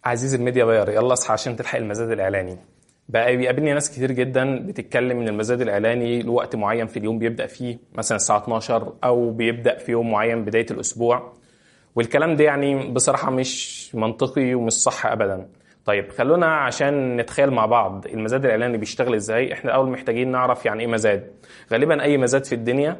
عزيزي الميديا باير، يلا اصحى عشان تلحق المزاد الاعلاني. بقى بيقابلني ناس كتير جدا بتتكلم ان المزاد الاعلاني لوقت معين في اليوم بيبدا فيه مثلا الساعه 12 او بيبدا في يوم معين بدايه الاسبوع. والكلام ده يعني بصراحه مش منطقي ومش صح ابدا. طيب خلونا عشان نتخيل مع بعض المزاد الاعلاني بيشتغل ازاي. احنا الاول محتاجين نعرف يعني ايه مزاد. غالبا اي مزاد في الدنيا،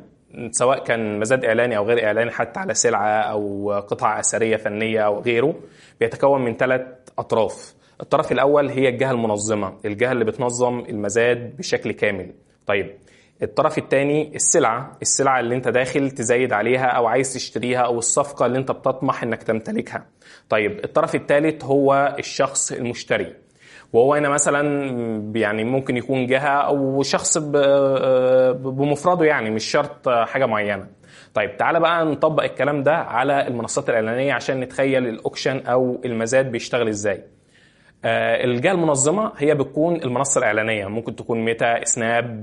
سواء كان مزاد اعلاني او غير اعلاني، حتى على سلعه او قطعه اثريه فنيه او غيره، بيتكون من 3 اطراف. الطرف الاول هي الجهه المنظمه، الجهه اللي بتنظم المزاد بشكل كامل. طيب الطرف الثاني السلعه اللي انت داخل تزايد عليها او عايز تشتريها، او الصفقه اللي انت بتطمح انك تمتلكها. طيب الطرف الثالث هو الشخص المشتري، وهو هنا مثلا يعني ممكن يكون جهة أو شخص بمفرده، يعني مش شرط حاجة معينة. طيب تعالى بقى نطبق الكلام ده على المنصات الإعلانية عشان نتخيل الأوكشن أو المزاد بيشتغل إزاي. الجهة المنظمة هي بتكون المنصة الإعلانية، ممكن تكون ميتا، سناب،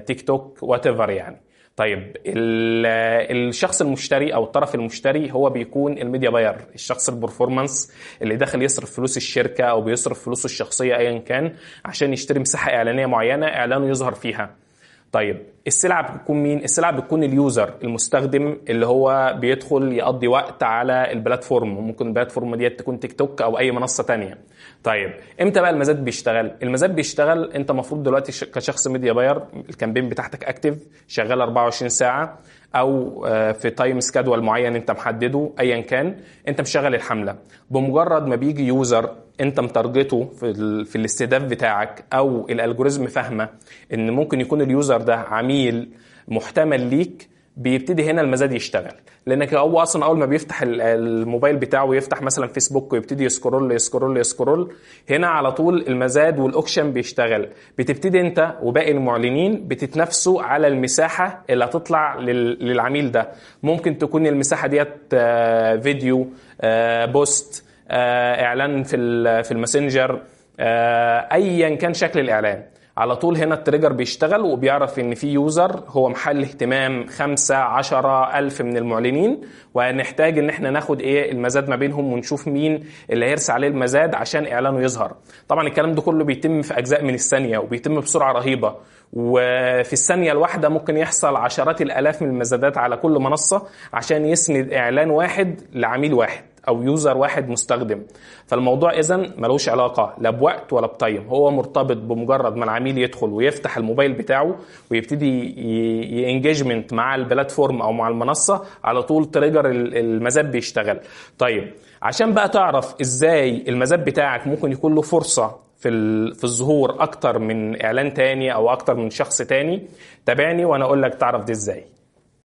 تيك توك، وات ايفر يعني. طيب الشخص المشتري او الطرف المشتري هو بيكون الميديا باير، الشخص البرفورمانس اللي داخل يصرف فلوس الشركة او بيصرف فلوسه الشخصية ايا كان عشان يشتري مساحة اعلانية معينة اعلانه يظهر فيها. طيب السلعة بتكون مين؟ السلعة بتكون اليوزر، المستخدم اللي هو بيدخل يقضي وقت على البلاتفورم، وممكن البلاتفورم دي تكون تيك توك او اي منصة تانية. طيب امتى بقى المزاد بيشتغل؟ المزاد بيشتغل انت المفروض دلوقتي كشخص ميديا باير الكامبين بتاعتك اكتف شغال 24 ساعة، او في تايم سكادول معين انت محدده ايا كان، انت مشغل الحملة. بمجرد ما بيجي يوزر انت متارجته في الاستهداف بتاعك، او الالجوريزم فاهمه ان ممكن يكون اليوزر ده عميل محتمل ليك، بيبتدي هنا المزاد يشتغل. لانك هو اصلا اول ما بيفتح الموبايل بتاعه ويفتح مثلا فيسبوك ويبتدي يسكرول يسكرول يسكرول، هنا على طول المزاد والاوكشن بيشتغل. بتبتدي انت وباقي المعلنين بتتنافسوا على المساحه اللي هتطلع للعميل ده. ممكن تكون المساحه ديت فيديو، بوست، اعلان في الماسنجر، ايا كان شكل الاعلان. على طول هنا التريجر بيشتغل وبيعرف ان في يوزر هو محل اهتمام 5-10 ألف من المعلنين، وهنحتاج ان احنا ناخد المزاد ما بينهم ونشوف مين اللي هيرسى عليه المزاد عشان اعلانه يظهر. طبعا الكلام ده كله بيتم في اجزاء من الثانية وبيتم بسرعة رهيبة، وفي الثانية الواحدة ممكن يحصل عشرات الالاف من المزادات على كل منصة عشان يسند اعلان واحد لعميل واحد او يوزر واحد مستخدم. فالموضوع اذن ملوش علاقه لا بوقت ولا بتايم، هو مرتبط بمجرد ما العميل يدخل ويفتح الموبايل بتاعه ويبتدي يانجيجمنت مع البلاتفورم او مع المنصه، على طول تريجر المزاد بيشتغل. طيب عشان بقى تعرف ازاي المزاد بتاعك ممكن يكون له فرصه في الظهور اكتر من اعلان تاني او اكتر من شخص تاني، تابعني وانا اقول لك تعرف دي ازاي.